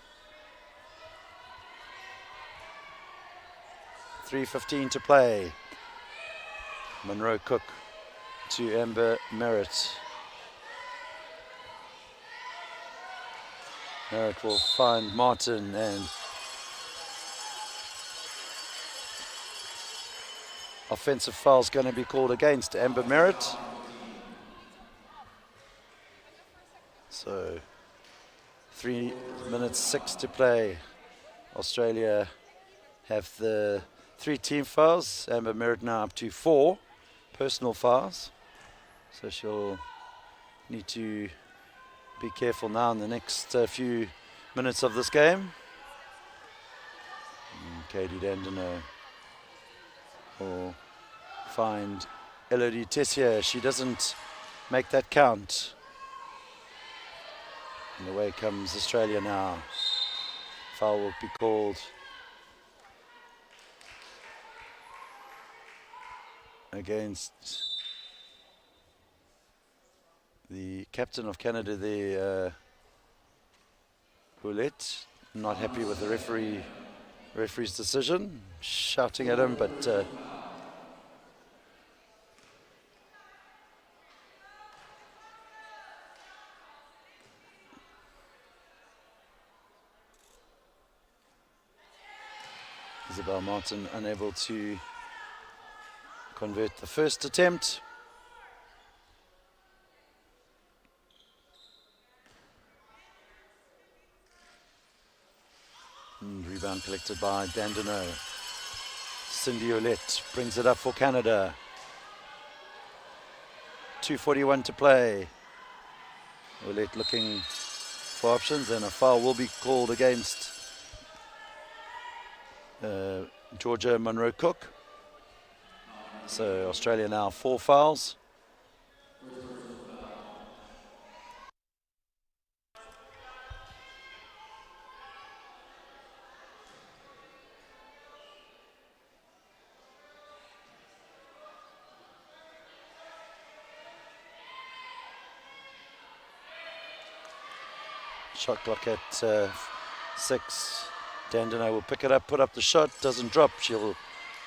3:15 to play. Monroe Cook to Amber Merritt. Merritt will find Martin, and offensive foul's going to be called against Amber Merritt. So 3 minutes 6 to play. Australia have the 3 team fouls. Amber Merritt now up to 4 personal fouls. So she'll need to be careful now in the next few minutes of this game. And Katie Dandino will find Elodie Tessier. She doesn't make that count. And away comes Australia now. Foul will be called against the captain of Canada there, Ouellette. Not happy with the referee's decision, shouting at him, but Isabel Martin unable to convert the first attempt. And rebound collected by Dandino. Cindy Ouellette brings it up for Canada. 2:41 to play. Ouellette looking for options, and a foul will be called against Georgia Monroe Cook. So Australia now 4 fouls. Shot clock at 6. Dandino will pick it up, put up the shot, doesn't drop. She'll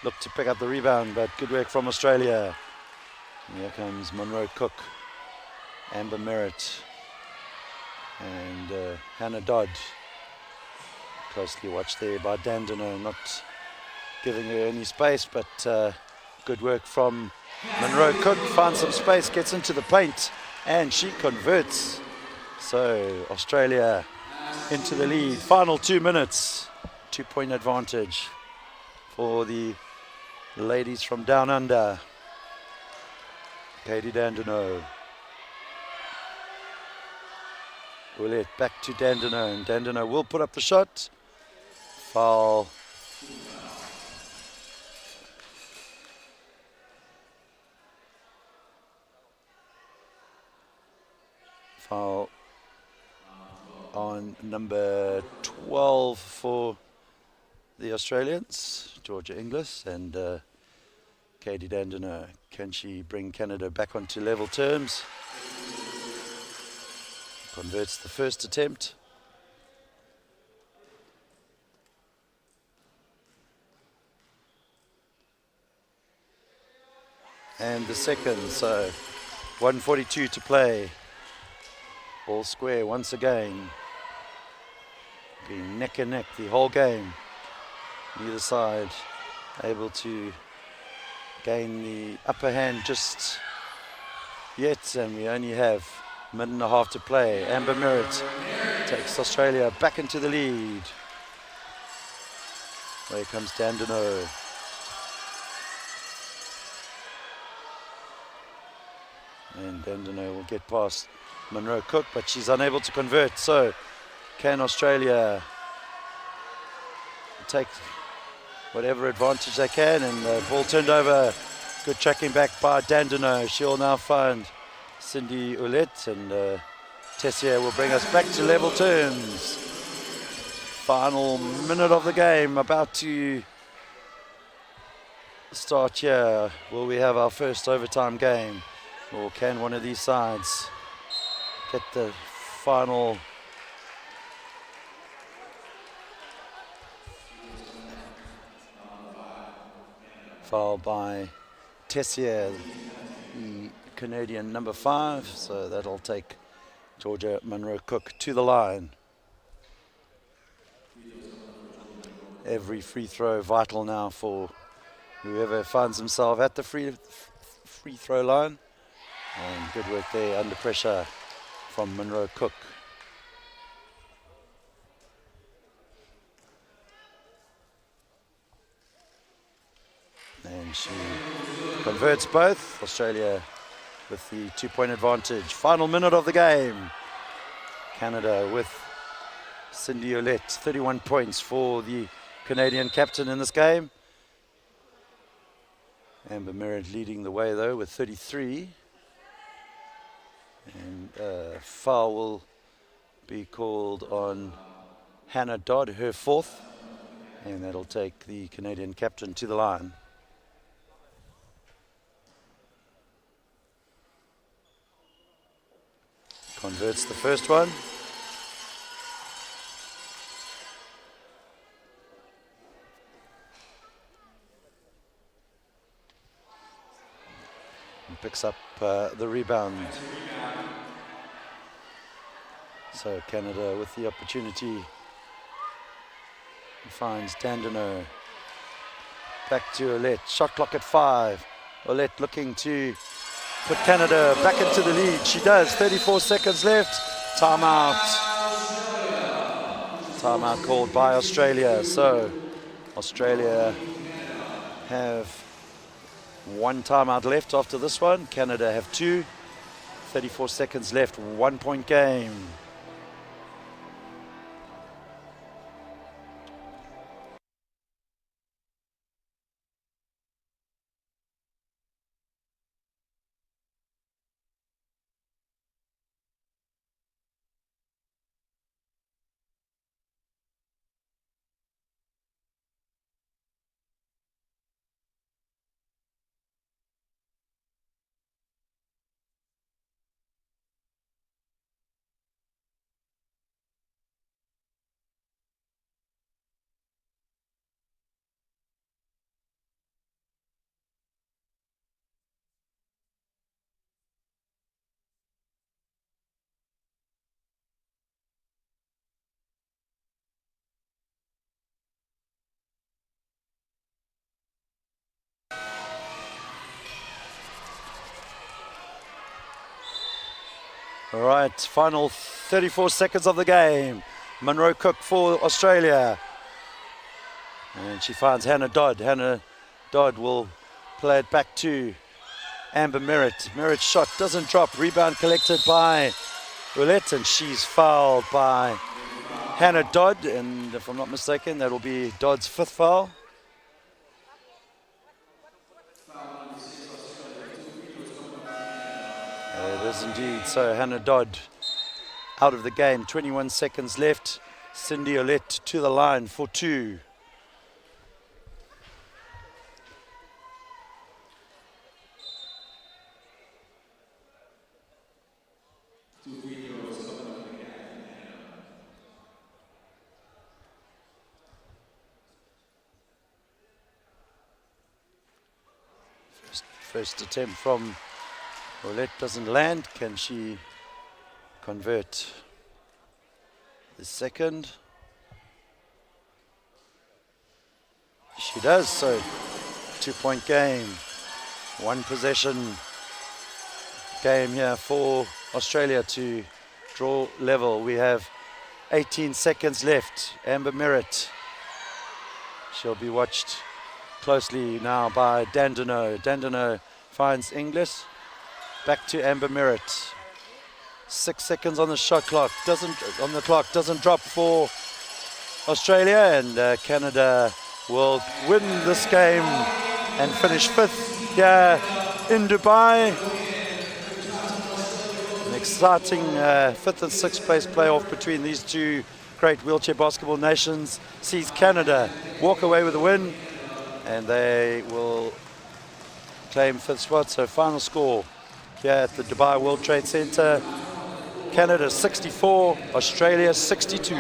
look to pick up the rebound, but good work from Australia. And here comes Monroe Cook, Amber Merritt, and Hannah Dodd Closely watched there by Dandino, not giving her any space, but good work from Monroe Cook. Finds some space, gets into the paint, and she converts. So Australia into the lead. Final 2 minutes. 2-point advantage for the ladies from down under. Katie Dandino. Willett back to Dandino, and Dandino will put up the shot. Foul. Foul on number 12 for the Australians, Georgia Inglis, and Katie Dandino. Can she bring Canada back onto level terms? Converts the first attempt. And the second, so 1:42 to play. All square once again. Being neck and neck the whole game. Neither side able to gain the upper hand just yet, and we only have a minute and a half to play. Amber Merritt takes Australia back into the lead. There comes Dandino. And Dandino will get past Monroe Cook, but she's unable to convert. So can Australia take whatever advantage they can? And the ball turned over. Good tracking back by Dandino. She'll now find Cindy Ouellette, and Tessier will bring us back to level terms. Final minute of the game about to start here. Will we have our first overtime game, or can one of these sides get the final foul by Tessier, the Canadian number 5, so that'll take Georgia Monroe Cook to the line. Every free throw vital now for whoever finds himself at the free throw line. And good work there under pressure from Monroe Cook. And she converts both. Australia with the 2-point advantage. Final minute of the game. Canada with Cindy Ouellette, 31 points for the Canadian captain in this game. Amber Merritt leading the way though with 33. And foul will be called on Hannah Dodd, her 4th. And that'll take the Canadian captain to the line. Converts the first one. And picks up the rebound. So Canada with the opportunity finds Dandino. Back to Ouellette. Shot clock at 5. Ouellette looking to put Canada back into the lead. She does. 34 seconds left. Timeout. Timeout called by Australia. So Australia have 1 timeout left after this one. Canada have 2. 34 seconds left. 1-point game. All right, final 34 seconds of the game. Monroe Cook for Australia. And she finds Hannah Dodd. Hannah Dodd will play it back to Amber Merritt. Merritt's shot doesn't drop. Rebound collected by Ouellette, and she's fouled by Hannah Dodd. And if I'm not mistaken, that'll be Dodd's 5th foul. It is indeed. So Hannah Dodd out of the game. 21 seconds left. Cindy Ouellette to the line for 2. First attempt from Ouellette doesn't land. Can she convert the second? She does. So 2-point game. 1 possession game here for Australia to draw level. We have 18 seconds left. Amber Merritt. She'll be watched closely now by Dandenau. Dandenau finds Inglis. Back to Amber Merritt. 6 seconds on the shot clock. Doesn't drop for Australia, and Canada will win this game and finish 5th here in Dubai. An exciting 5th and 6th place playoff between these two great wheelchair basketball nations sees Canada walk away with a win, and they will claim 5th spot. So final score here at the Dubai World Trade Center: Canada 64, Australia 62.